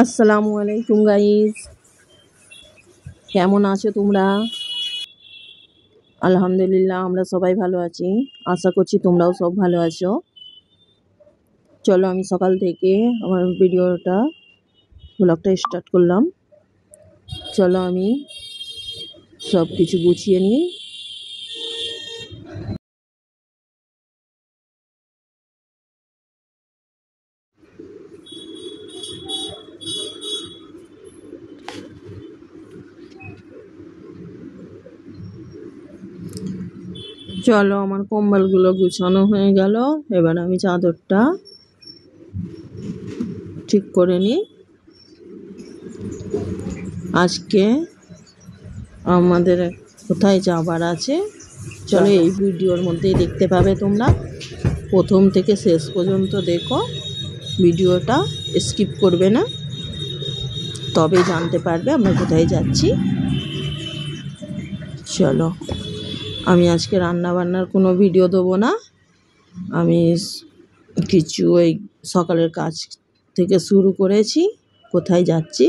আসসালামু আলাইকুম গাইস, কেমন আছো তোমরা? আলহামদুলিল্লাহ আমরা সবাই ভালো আছি। আশা করছি তোমরাও সব ভালো আছো। চলো আমি সকাল থেকে আমার ব্লগটা স্টার্ট করলাম। চলো আমি সব কিছু গুছিয়ে নিই। চলো আমার কম্বলগুলো গুছানো হয়ে গেল, এবার আমি চাদরটা ঠিক করে নিই। আজকে আমাদের কোথায় যাবার আছে চলো এই ভিডিওর মধ্যেই দেখতে পাবে। তোমরা প্রথম থেকে শেষ পর্যন্ত দেখো, ভিডিওটা স্কিপ করবে না, তবে জানতে পারবে আমরা কোথায় যাচ্ছি। চলো, আমি আজকে রান্না বান্নার কোনো ভিডিও দেবো না। আমি কিছু ওই সকালের কাজ থেকে শুরু করেছি, কোথায় যাচ্ছি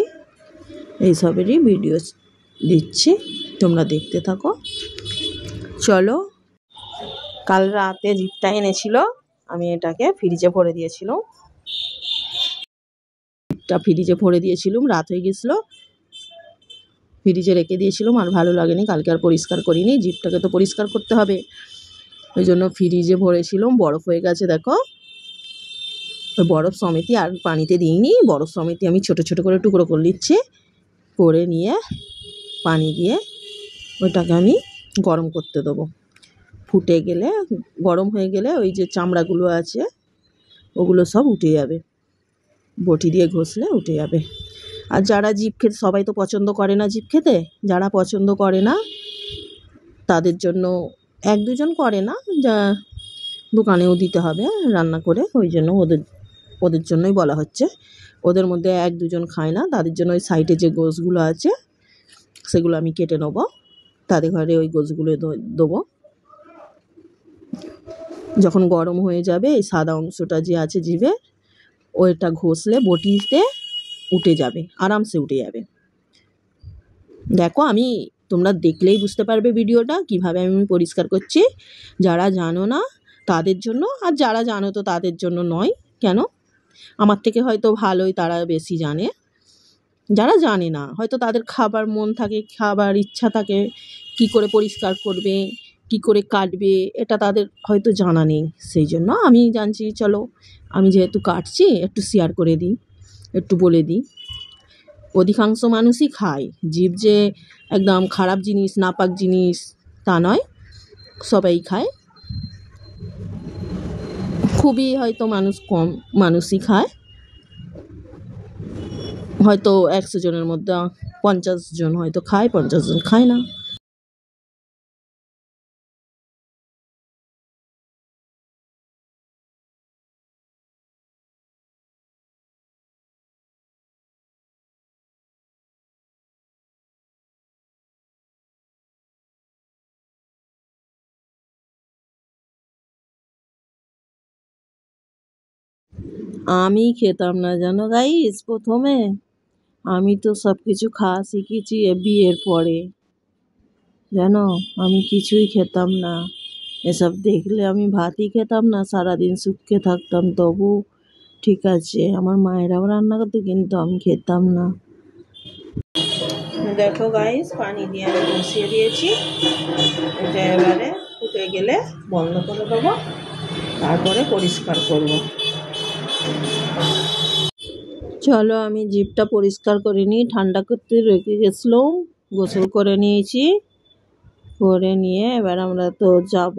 এইসবেরই ভিডিও দিচ্ছি, তোমরা দেখতে থাকো। চলো, কাল রাতে জিপটা এনেছিল, আমি এটাকে ফ্রিজে ভরে দিয়েছিলাম। ফ্রিজে ভরে দিয়েছিলাম, রাত হয়ে গেছিলো, ফ্রিজে রেখে দিয়েছিলাম। আর ভালো লাগেনি, কালকে আর পরিষ্কার করিনি। জিপটাকে তো পরিষ্কার করতে হবে, ওই জন্য ফ্রিজে ভরেছিলাম। বরফ হয়ে গেছে দেখো, ওই বরফ সমেতি আর পানিতে দিইনি, বরফ সমেতি আমি ছোট ছোট করে টুকরো করে নিচ্ছি। করে নিয়ে পানি দিয়ে ওইটাকে আমি গরম করতে দেবো। ফুটে গেলে, গরম হয়ে গেলে ওই যে চামড়াগুলো আছে ওগুলো সব উঠে যাবে, বটি দিয়ে ঘষলে উঠে যাবে। আর যারা জিপ খেতে, সবাই তো পছন্দ করে না জিপ খেতে, যারা পছন্দ করে না তাদের জন্য, এক দুজন করে না, যা দোকানেও দিতে হবে রান্না করে, ওই জন্য ওদের জন্যই বলা হচ্ছে। ওদের মধ্যে এক দুজন খায় না, তাদের জন্য ওই সাইডে যে গোছগুলো আছে সেগুলো আমি কেটে নেবো, তাদের ঘরে ওই গোছগুলো দেবো। যখন গরম হয়ে যাবে এই সাদা অংশটা যে আছে জিভে, ওইটা ঘষলে বটিতে উঠে যাবে, আরামসে উঠে যাবে। দেখো, তোমরা দেখলেই বুঝতে পারবে ভিডিওটা কিভাবে আমি পরিষ্কার করছি। যারা জানো না তাদের জন্য, আর যারা জানো তো তাদের জন্য নয় কেন, আমার থেকে হয়তো ভালোই তারা বেশি জানে। যারা জানে না হয়তো তাদের খাবার মন থাকে, খাবার ইচ্ছা থাকে, কি করে পরিষ্কার করবে, কি করে কাটবে, এটা তাদের হয়তো জানা নেই। সেই জন্য আমি জানছি, চলো আমি যেহেতু কাটছি একটু শেয়ার করে দিই, একটু বলে দিই। অধিকাংশ মানুষই খায় জীব, যে একদম খারাপ জিনিস, নাপাক জিনিস তা নয়, সবাই খায়। খুবই হয়তো কম মানুষই খায়, হয়তো 100 জনের মধ্যে 50 জন হয়তো খায়, 50 জন খায় না। আমি খেতাম না জানো গাইস, প্রথমে আমি তো সব কিছু খাওয়া শিখেছি বিয়ের পরে। জানো, আমি কিছুই খেতাম না, এসব দেখলে আমি ভাতই খেতাম না, সারাদিন শুকিয়ে থাকতাম। তবু ঠিক আছে, আমার মায়েরাও রান্না করতো কিন্তু আমি খেতাম না। দেখো গাইস, পানি দিয়ে আমি বসিয়ে দিয়েছি, এটা এবারে ফুটে গেলে বন্ধ করে দেবো, তারপরে পরিষ্কার করব। চলো আমি জিভটা পরিষ্কার করে নিই, ঠান্ডা করতে রেখে গেছিলাম, গোসল করে নিয়েছি। করে নিয়ে এবার আমরা তো যাব,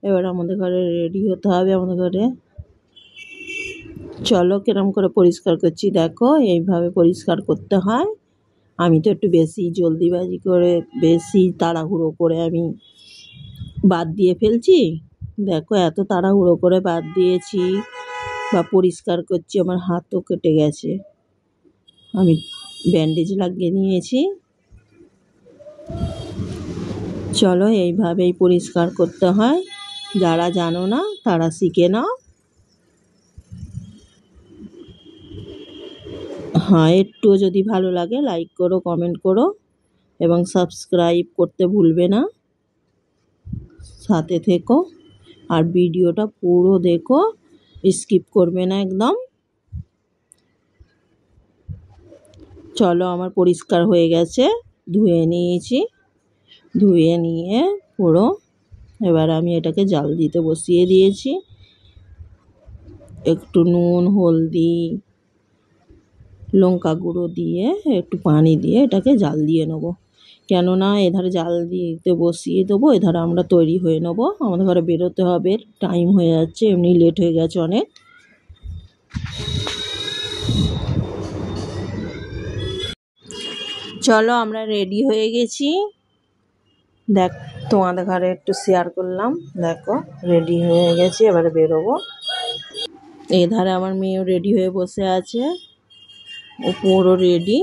এবার আমাদের ঘরে রেডি হতে হবে। আমাদের ঘরে চলো কিরম করে পরিষ্কার করছি দেখো, এইভাবে পরিষ্কার করতে হয়। আমি তো একটু বেশি জলদিবাজি করে, বেশি তাড়াহুড়ো করে আমি বাদ দিয়ে ফেলছি। দেখো, এত তাড়াহুড়ো করে বাদ দিয়েছি বা পরিষ্কার করছি, আমার হাতও কেটে গেছে। আমি ব্যান্ডেজ লাগিয়ে নিয়েছি। চলো এইভাবেই পরিষ্কার করতে হয়, যারা জানো না তারা শিখে নাও। হ্যাঁ, একটুও যদি ভালো লাগে লাইক করো, কমেন্ট করো এবং সাবস্ক্রাইব করতে ভুলবে না। সাথে থেকো আর ভিডিওটা পুরো দেখো, স্কিপ করবে না একদম। চলো আমার পরিষ্কার হয়ে গেছে, ধুয়ে নিয়েছি। ধুয়ে নিয়ে পুরো এবার আমি এটাকে জাল দিতে বসিয়ে দিয়েছি। একটু নুন, হলদি, লঙ্কা গুঁড়ো দিয়ে একটু পানি দিয়ে এটাকে জাল দিয়ে নেবো। কেননা এধারে জাল দিতে বসিয়ে দেবো, এধারে আমরা তৈরি হয়ে নেবো। আমাদের ঘরে বেরোতে হবে, টাইম হয়ে যাচ্ছে, এমনি লেট হয়ে গেছে অনেক। চলো আমরা রেডি হয়ে গেছি। দেখ, তোমাদের ঘরে একটু শেয়ার করলাম। দেখো রেডি হয়ে গেছি, এবারে বেরোবো। এধারে আমার মেয়েও রেডি হয়ে বসে আছে, ও পুরো রেডি।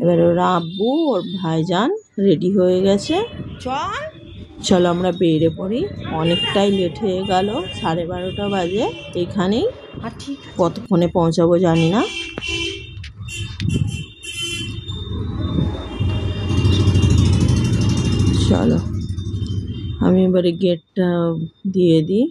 এবার ওর আব্বু, ওর ভাইজান রেডি হয়ে গেছে। চলো আমরা বেরিয়ে পড়ি, অনেকটাই লেট হয়ে গেল, 12:30 বাজে। এইখানেই ঠিক কতক্ষণে পৌঁছাবো জানি না। চলো আমি এবারে গেটটা দিয়ে দিই।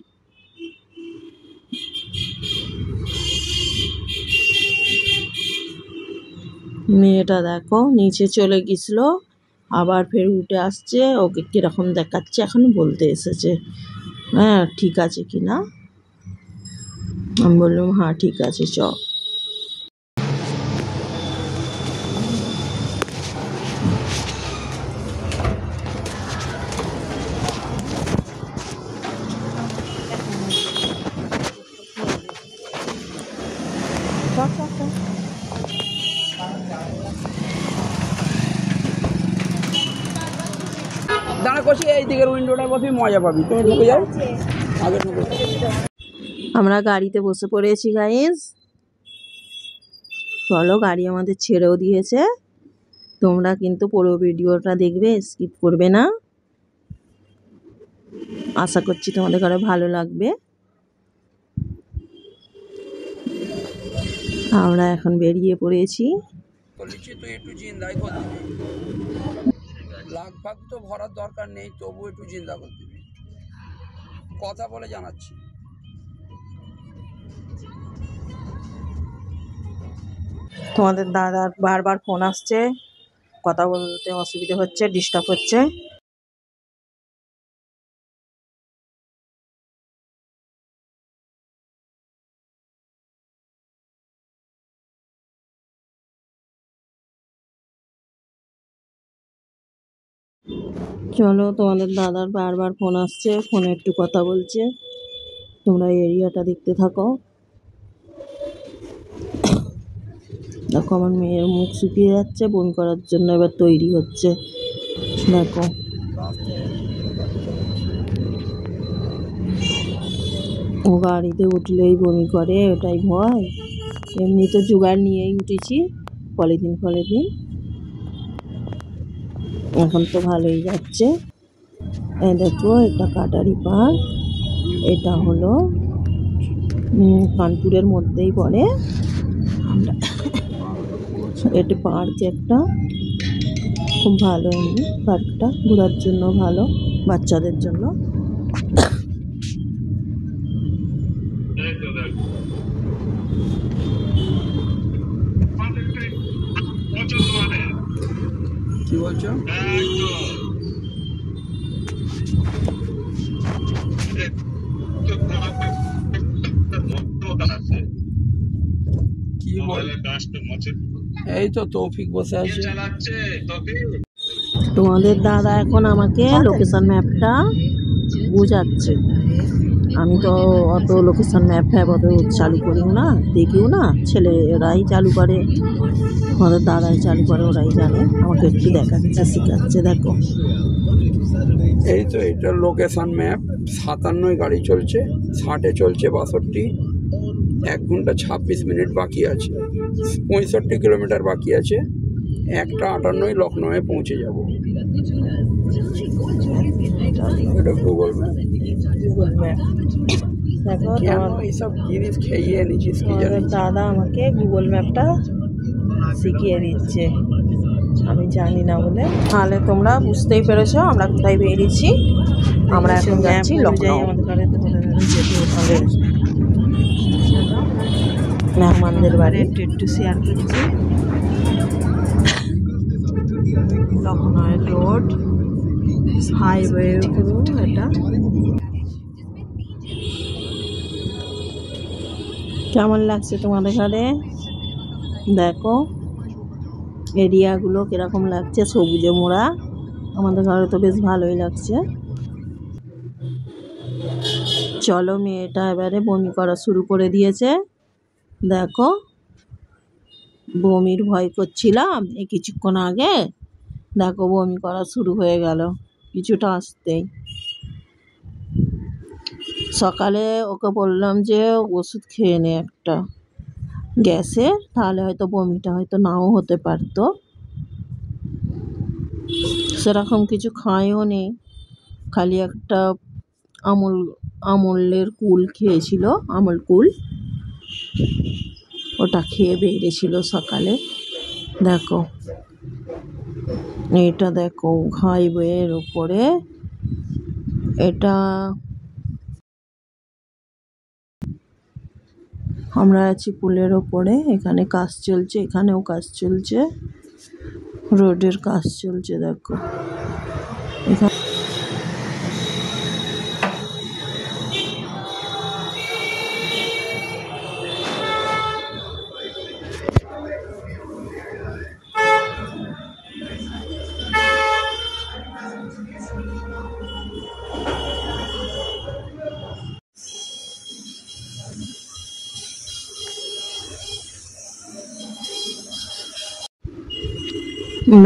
মেয়েটা দেখো নিচে চলে গেছিল, আবার ফের উঠে আসছে। ওকে কীরকম দেখাচ্ছে এখন বলতে এসেছে, হ্যাঁ ঠিক আছে কি না। আমি বললাম হ্যাঁ ঠিক আছে চ। দাঁড়া করছি এই দিকের উইন্ডোটা বসে মজা পাবি, তুমি ঢুকে যাও আগে ঢুকে। আমরা গাড়িতে বসে পড়েছি গাইস। চলো গাড়ি আমাদের ছেড়েও দিয়েছে। তোমরা কিন্তু পুরো ভিডিওটা দেখবে, স্কিপ করবে না। আশা করছি তোমাদের ঘরে ভালো লাগবে। আমরা এখন বেরিয়ে পড়েছি। বলেছি তুই একটু জিন্দাই করে দিবি, লাখ ভাগ তো ভরার দরকার নেই, তবু একটু জিন্দা করে দিবি, কথা বলে জানাচ্ছি। তোমাদের দাদার বারবার ফোন আসছে, কথা বলতে অসুবিধা হচ্ছে, ডিস্টার্ব হচ্ছে। চলো তোমাদের দাদার বারবার ফোন আসছে, ফোনে একটু কথা বলছে, তোমরা এরিয়াটা দেখতে থাকো। দেখো আমার মেয়ের মুখ শুকিয়ে যাচ্ছে, বমি করার জন্য এবার তৈরি হচ্ছে। দেখো ও গাড়িতে উঠলেই বমি করে, ওটাই ভয়। এমনি তো জোগাড় নিয়েই উঠেছি, পলিথিন এখন তো ভালোই যাচ্ছে। দেখো এটা কাটারি পার্ক, এটা হলো কানপুরের মধ্যেই পড়ে। এটা পার্ক একটা, খুব ভালো এমনি পার্কটা, ঘোরার জন্য ভালো, বাচ্চাদের জন্য। কি বলছো? কি বল, এই তো তৌফিক বসে আছে। তোমাদের দাদা এখন আমাকে লোকেশন ম্যাপটা বোঝাচ্ছে। আমি তো অত লোকেশন ম্যাপ অত চালু করিও না, দেখিও না, ছেলেরাই চালু করে, আমাদের দাদাই চালু করে, ওরাই জানে। আমাকে একটু দেখাচ্ছে, শেখাচ্ছে। দেখো এই তো এটা লোকেশন ম্যাপ, 57 গাড়ি চলছে, 60-এ চলছে 62, 1 ঘন্টা 26 মিনিট বাকি আছে, 65 কিলোমিটার বাকি আছে। 1:58 লখনৌয়ে পৌঁছে যাব। এটা গুগল ম্যাপ। গুগল ম্যাপ দেখো। কেন এইসব জিনিস খেয়ে এনেছিস কি জানি। দাদা আমাকে গুগল ম্যাপটা শিখিয়ে দিচ্ছে, আমি জানি না বলে। তাহলে তোমরা বুঝতেই পেরেছো আমরা কোথায় বেরিয়েছি। আমরা এখন যাচ্ছি লখনৌ। মেহমানদের বাড়ি একটু শেয়ার করছি। লখনৌ রোড হাইওয়ে এটা। কেমন লাগছে তোমাদের ঘরে দেখো, এরিয়াগুলো কিরকম লাগছে, সবুজে মোড়া। আমাদের ঘরে তো বেশ ভালোই লাগছে। চলো, মেয়েটা এবারে বমি করা শুরু করে দিয়েছে। দেখো, বমির ভয় করছিলাম এই কিছুক্ষণ আগে, দেখো বমি করা শুরু হয়ে গেল কিছুটা আসতেই। সকালে ওকে বললাম যে ওষুধ খেয়ে নে একটা গ্যাসের, তাহলে হয়তো বমিটা হয়তো নাও হতে পারতো। সেরকম কিছু খায়ও নি, খালি একটা আমলের কুল খেয়েছিল, আমল কুল, ওটা খেয়ে বেরিয়েছিল সকালে। দেখো এটা দেখো হাইওয়ের উপরে, এটা আমরা আছি পুলের ওপরে। এখানে কাজ চলছে, এখানেও কাজ চলছে, রোডের কাজ চলছে। দেখো এখানে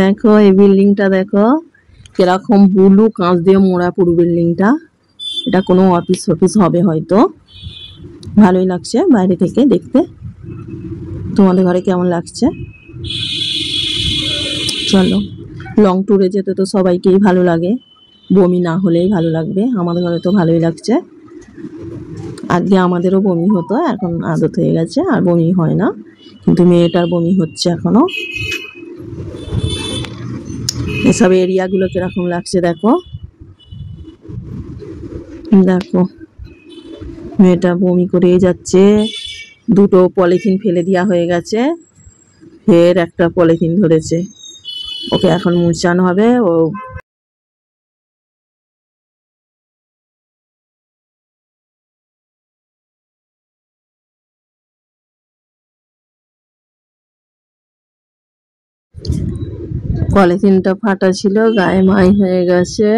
দেখো এই বিল্ডিংটা দেখো কিরকম ব্লু কাঁচ দিয়ে মোড়া পুরো বিল্ডিংটা। এটা কোনো অফিস ফফিস হবে হয়তো। ভালোই লাগছে বাইরে থেকে দেখতে। তোমাদের ঘরে কেমন লাগছে? চলো, লং ট্যুরে যেতে তো সবাইকেই ভালো লাগে, বমি না হলেই ভালো লাগবে। আমাদের ঘরে তো ভালোই লাগছে। আগে আমাদেরও বমি হতো, এখন আদত হয়ে গেছে, আর বমি হয় না। কিন্তু মেয়েটার বমি হচ্ছে এখনো। এসব এরিয়াগুলো কিরকম লাগছে দেখো। দেখো মেয়েটা বমি করেই যাচ্ছে। দুটো পলিথিন ফেলে দেওয়া হয়ে গেছে, ফের একটা পলিথিন ধরেছে। ওকে এখন মুছানো হবে। ও পলিথিনটা ফাটা ছিল, গায়ে মাই হয়ে গেছে,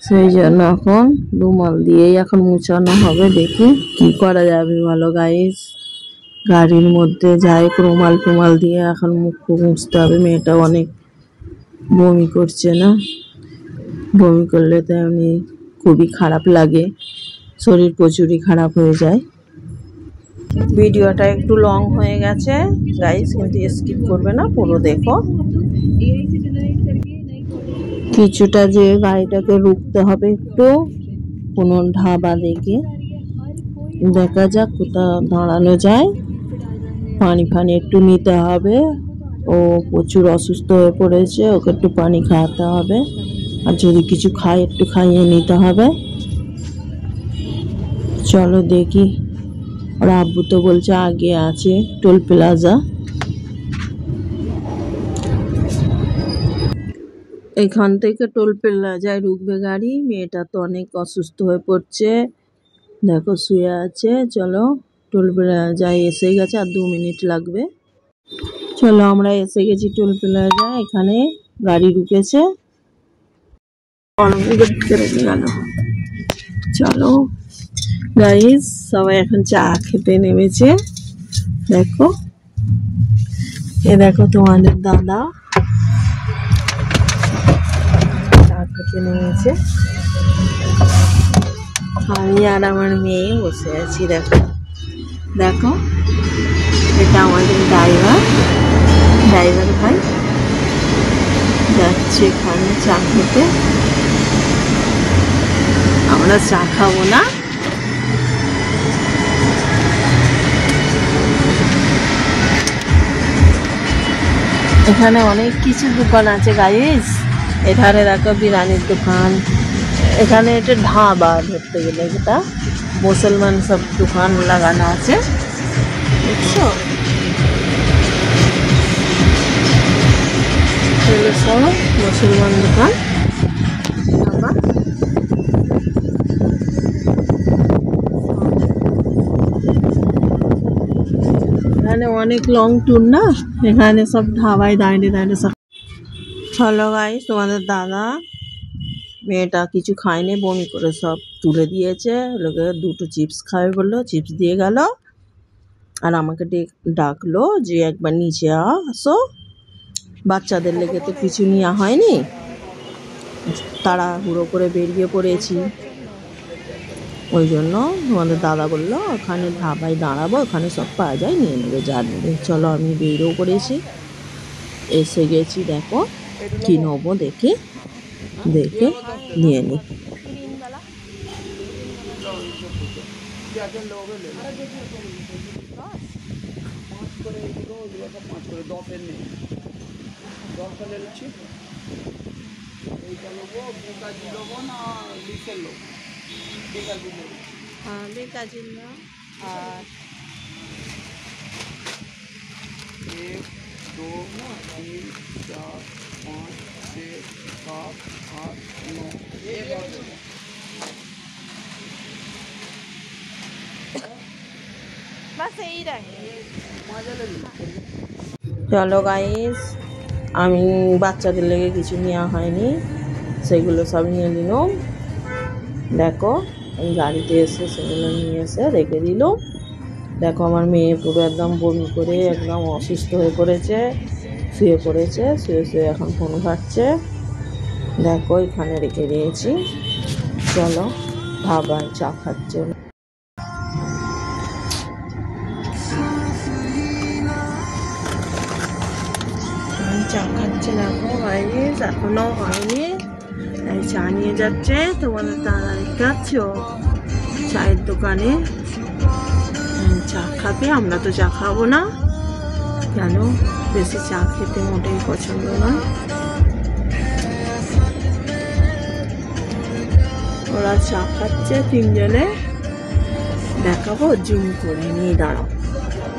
সেই জন্য এখন রুমাল দিয়েই এখন মুছানো হবে। দেখি কি করা যাবে বলো গাইস। গাড়ির মধ্যে যাই রুমাল টুমাল দিয়ে এখন মুখ মুছতে হবে। মেয়েটা অনেক বমি করছে না, বমি করলে তো এমনি খুবই খারাপ লাগে, শরীর প্রচুরই খারাপ হয়ে যায়। ভিডিওটা একটু লং হয়ে গেছে গাইস, কিন্তু স্কিপ করবে না, পুরো দেখো। কিছুটা যে গাড়িটাকে রুখতে হবে একটু, কোনো ঢাবা দেখে, দেখা যাক কোথাও দাঁড়ানো যায়। পানি ফানি একটু নিতে হবে, ও প্রচুর অসুস্থ হয়ে পড়েছে, ওকে একটু পানি খাওয়াতে হবে, আর যদি কিছু খায় একটু খাইয়ে নিতে হবে। চলো দেখি। ওর আব্বু তো বলছে আগে আছে টোল প্লাজা। এখান থেকে টোল প্লাজায় ঢুকবে গাড়ি। মেয়েটা তো অনেক অসুস্থ হয়ে পড়ছে, দেখো শুয়ে আছে। চলো, টোল প্লাজায় এসে গেছে, আর 2 মিনিট লাগবে। চলো, আমরা এসে গেছি টোল প্লাজা। এখানে গাড়ি ঢুকেছে। চলো গাইস, সবাই এখন চা খেতে নেমেছে। দেখো, এ দেখো তোমাদের দাদা চা খেতে নেমেছে। আমি আর আমার মেয়ে বসে আছি। দেখো দেখো, এটা আমাদের ড্রাইভার ভাই। যাচ্ছি এখানে চা খেতে। আমরা চা খাবো না, এখানে অনেক কিছু দোকান আছে গাইস। এখানে দেখো বিরিয়ানির দোকান, এখানে এটা ধাবা ধরতে গেলে, এটা মুসলমান সব দোকান লাগানো আছে, দেখছো? এগুলো সব মুসলমান দোকান ধাবা। এখানে অনেক লং ট্যুর না, এখানে সব ধাবায় দাঁড়িয়ে দাঁড়িয়ে সব। চলো গাইস, তোমাদের দাদা মেয়েটা কিছু খায়নি, বমি করে সব তুলে দিয়েছে। লোকে দুটো চিপস খাবে বললো, চিপস দিয়ে গেল। আর আমাকে ডাকলো যে একবার নিচে আসো, বাচ্চাদের লেগে তো কিছু নেওয়া হয়নি, তাড়াহুড়ো করে বেরিয়ে পড়েছি। ওই জন্য তোমাদের দাদা বললো ওখানে ধাবায় দাঁড়াবো, ওখানে সব পাওয়া যায়, নিয়ে নেবে যা নেবে। চলো আমি বেরিয়েও পড়েছি, এসে গেছি। দেখো কি নেবো দেখে নিয়ে নিই। বেকাজির না, আর 1 2 3 4 5 6 7 8 9 চলো গাইস, আমি বাচ্চাদের লেগে কিছু নেওয়া হয়নি, সেগুলো সব নিয়ে নিলাম। দেখো এই গাড়িতে এসে সেগুলো নিয়ে এসে রেখে দিল। দেখো আমার মেয়ে পুরো একদম বমি করে একদম অসুস্থ হয়ে পড়েছে, শুয়ে পড়েছে, শুয়ে এখন ফোন ঘাটছে। দেখো এখানে রেখে দিয়েছি। চলো ধাবায় চা খাচ্ছে, চা খাচ্ছে। দেখো গাইস এখনো হয়নি, তাই চা নিয়ে যাচ্ছে। তোমাদের দাদা দেখতে পাচ্ছ চায়ের দোকানে চা খাবে, আমরা তো চা খাবো না, কেন বেশি চা খেতে মোটেই পছন্দ নয়। ওরা চা খাচ্ছে তিনজনে, দেখাবো জুম করে, নিয়ে দাঁড়াও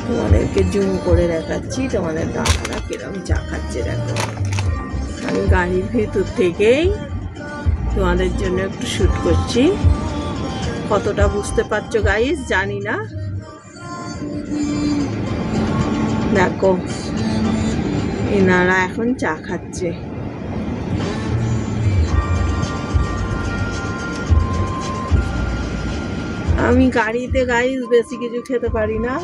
তোমাদেরকে জুম করে দেখাচ্ছি তোমাদের দাদারা কিরকম চা খাচ্ছে। দেখো আমি গাড়ির ভেতর থেকেই তোমাদের জন্য একটু শুট করছি, কতটা বুঝতে পারছো গাইস জানি না। দেখো এনারা এখন চা খাচ্ছে। আমি গাড়িতে গাইস বেশি কিছু খেতে পারি না,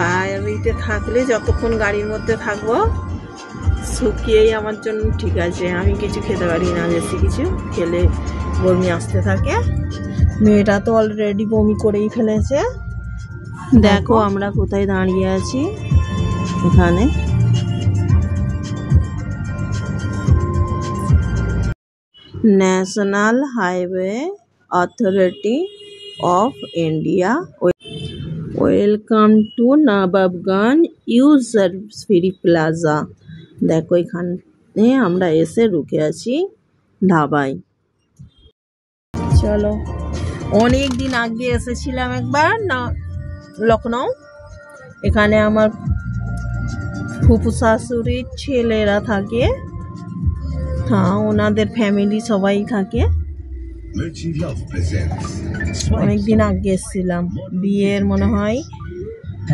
গাড়িতে থাকলে যতক্ষণ গাড়ির মধ্যে থাকবো শুকিয়েই আমার জন্য ঠিক আছে, আমি কিছু খেতে পারি না, বেশি কিছু খেলে বমি আসতে থাকে। মেয়েটা তো অলরেডি বমি করেই ফেলেছে। দেখো আমরা কোথায় দাঁড়িয়ে আছি, এখানে national highway authority of India, welcome to Nawabganj use service free plaza. দেখো এখানে আমরা এসে রুকে আছি ধাবায়। চলো অনেক দিন আগে এসেছিলাম একবার না লখনউ, এখানে আমার ফুফু শাশুড়ির ছেলেরা থাকে, হ্যাঁ ওনাদের ফ্যামিলি সবাই থাকে। অনেকদিন আগে এসেছিলাম, বিয়ের মনে হয়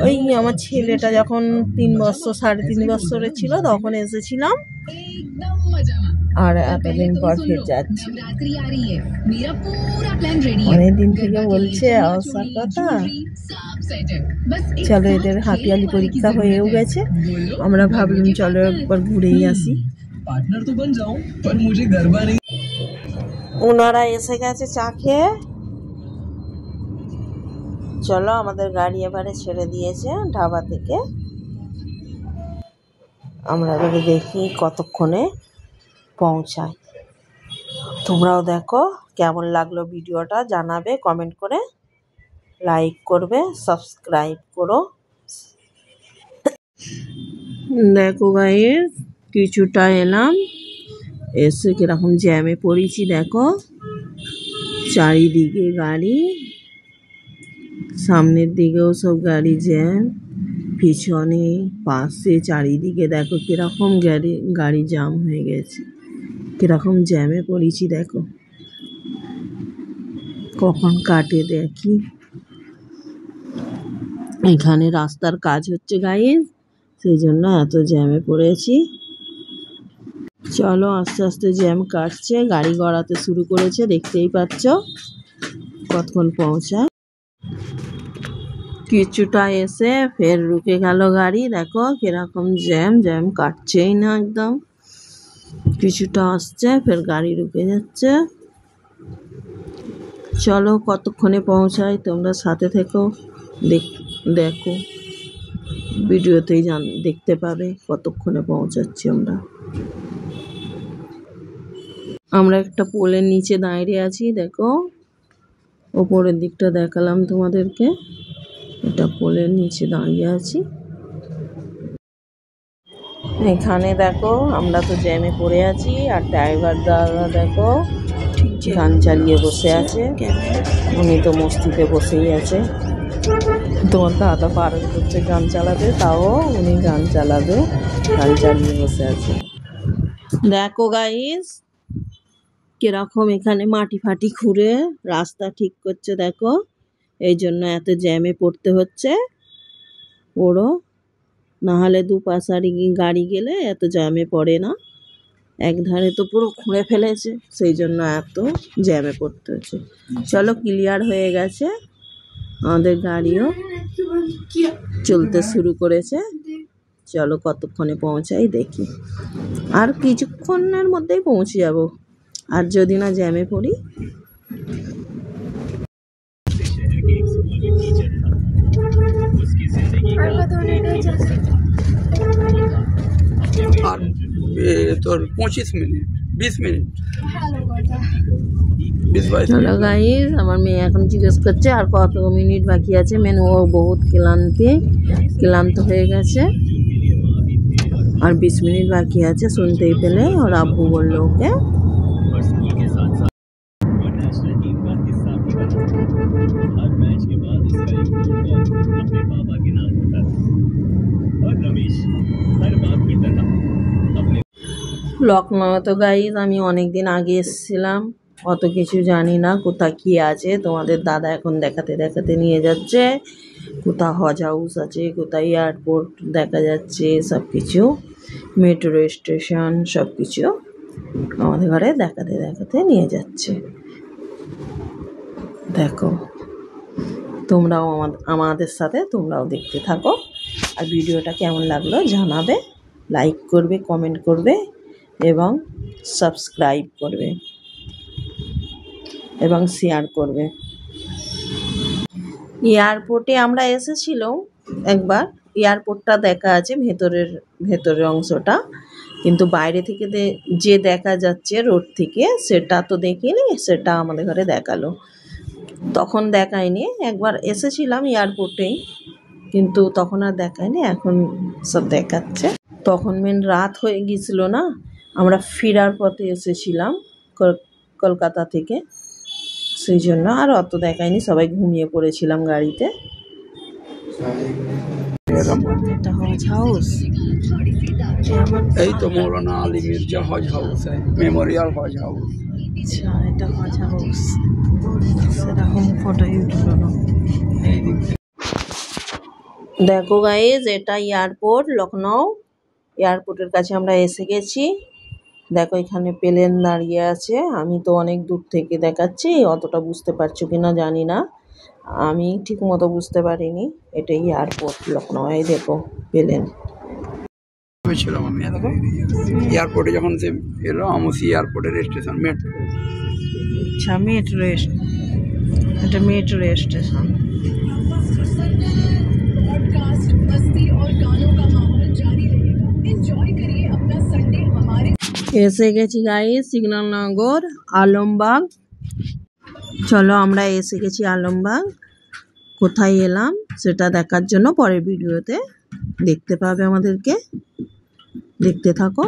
ওই আমার ছেলেটা যখন 3 বছর 3.5 বছরের ছিল তখন এসেছিলাম, আর এতদিন পর ফিরে যাচ্ছি। অনেকদিন থেকে বলছে আসার কথা। চলো এদের হাতিয়ালি পরীক্ষা হয়েও গেছে, আমরা ভাবলাম চলো একবার ঘুরেই আসি। ওনারা এসে গেছে চা খেয়ে। চলো আমাদের গাড়ি এবারে ছেড়ে দিয়েছে ধাবা থেকে, আমরা এবারে দেখি কতক্ষণে পৌঁছায়। তোমরাও দেখো কেমন লাগলো ভিডিওটা, জানাবে কমেন্ট করে, লাইক করবে, সাবস্ক্রাইব করো। দেখো গাইস কিছুটা এলাম, এসে কিরকম জ্যামে পড়েছি দেখো, চারিদিকে গাড়ি, সামনের দিকেও সব গাড়ি জ্যাম, পিছনে পাশে চারিদিকে দেখো কিরকম গাড়ি জ্যাম হয়ে গেছে, কিরকম জ্যামে পড়েছি দেখো। কখন কাটে দেখি। এখানে রাস্তার কাজ হচ্ছে গাইস, সেই জন্য এত জ্যামে পড়েছি। চলো আস্তে আস্তে জ্যাম কাটছে, গাড়ি গড়াতে শুরু করেছে, দেখতেই পাচ্ছ কতক্ষণ পৌঁছায়। কিছুটা এসে ফের রুকে গেল গাড়ি, দেখো কিরকম জ্যাম কাটছেই না একদম। কিছুটা আসছে ফের গাড়ি রুকে যাচ্ছে। চলো কতক্ষণে পৌঁছায়, তোমরা সাথে থেকো, দেখো ভিডিওতেই দেখতে পাবে কতক্ষণে পৌঁছাচ্ছি আমরা একটা পোলের নিচে দাঁড়িয়ে আছি, দেখো ওপরের দিকটা দেখালাম তোমাদেরকে, এটা পোলের নিচে দাঁড়িয়ে আছি। এখানে দেখো আমরা তো জ্যামে পড়ে আছি, আর ড্রাইভার দাদা দেখো গান চালিয়ে বসে আছে, উনি তো মস্তিতে বসেই আছে। তোমার দাদা বারণ করছে গান চালাতে, তাও উনি গান চালাবে, গান চালিয়ে বসে আছে। দেখো গাইস কিরকম এখানে মাটি ফাটি খুঁড়ে রাস্তা ঠিক করছে দেখো, এই জন্য এত জ্যামে পড়তে হচ্ছে ওরও, নাহলে দুপাশারি গাড়ি গেলে এত জ্যামে পড়ে না, এক ধারে তো পুরো খুঁড়ে ফেলেছে, সেই জন্য এত জ্যামে পড়তে হচ্ছে। চলো ক্লিয়ার হয়ে গেছে, আমাদের গাড়িও চলতে শুরু করেছে। চলো কতক্ষণে পৌঁছাই দেখি, আর কিছুক্ষণের মধ্যেই পৌঁছে যাব, আর যদি না জ্যামে পড়ি। আর তোর 25 মিনিট 20 মিনিট 20-22 চলো গাইস, আমার মেয়ে এখন জিজ্ঞেস করছে আর কত মিনিট বাকি আছে, মেন ও বহুত ক্লান্ত হয়ে গেছে, আর 20 মিনিট বাকি আছে। শুনতেই পেলে ওর আব্বু বললো ওকে। লখনৌ তো গাইস আমি অনেকদিন আগে এসেছিলাম, অত কিছু জানি না কোথা কি আছে, তোমাদের দাদা এখন দেখাতে দেখাতে নিয়ে যাচ্ছে, কোথা হজ হাউস আছে, কোথায় এয়ারপোর্ট দেখা যাচ্ছে, সব কিছু মেট্রো স্টেশন সব কিছু আমাদের ঘরে দেখাতে দেখাতে নিয়ে যাচ্ছে। দেখো তোমরাও আমাদের সাথে তোমরাও দেখতে থাকো, আর ভিডিওটা কেমন লাগলো জানাবে, লাইক করবে, কমেন্ট করবে এবং সাবস্ক্রাইব করবে এবং শেয়ার করবে। এয়ারপোর্টে আমরা এসেছিলাম একবার, এয়ারপোর্টটা দেখা আছে ভেতরের অংশটা, কিন্তু বাইরে থেকে যে দেখা যাচ্ছে রোড থেকে সেটা তো দেখিনি, সেটা আমাদের ঘরে দেখালো, তখন দেখায়নি। একবার এসেছিলাম এয়ারপোর্টেই, কিন্তু তখন আর দেখায়নি, এখন সব দেখাচ্ছে। তখন মেন রাত হয়ে গিয়েছিল না, আমরা ফেরার পথে এসেছিলাম কলকাতা থেকে, সেই জন্য আর অত দেখায়নি, সবাই ঘুমিয়ে পড়েছিলাম গাড়িতে। এটা হজ হাউস, এই তো মৌলানা আলী মির্জা হজ হাউস, মেমোরিয়াল হজ হাউস। আচ্ছা এটা হজ হাউস, সেরকম ফটো উঠলো। দেখো গাইজ এটা এয়ারপোর্ট লখনৌ, এয়ারপোর্টের কাছে আমরা এসে গেছি। দেখো এখানে প্লেন দাঁড়িয়ে আছে, আমি তো অনেক দূর থেকে দেখাচ্ছি, অতটা বুঝতে পারছো কিনা জানি না, আমি ঠিক মতো বুঝতে পারিনি। এটা এয়ারপোর্ট লখনৌ, এই দেখো প্লেন। ছিলাম আমি দেখো এয়ারপোর্টে যখন সে এলো, আমসি এয়ারপোর্টের স্টেশন মেট্রো। আচ্ছা মেট্রো, এটা মেট্রো স্টেশন। এসে গেছি গাইস সিগন্যালনগর আলমবাগ। চলো আমরা এসে গেছি আলমবাগ। কোথায় এলাম সেটা দেখার জন্য পরের ভিডিওতে দেখতে পাবে আমাদেরকে। দেখতে থাকো।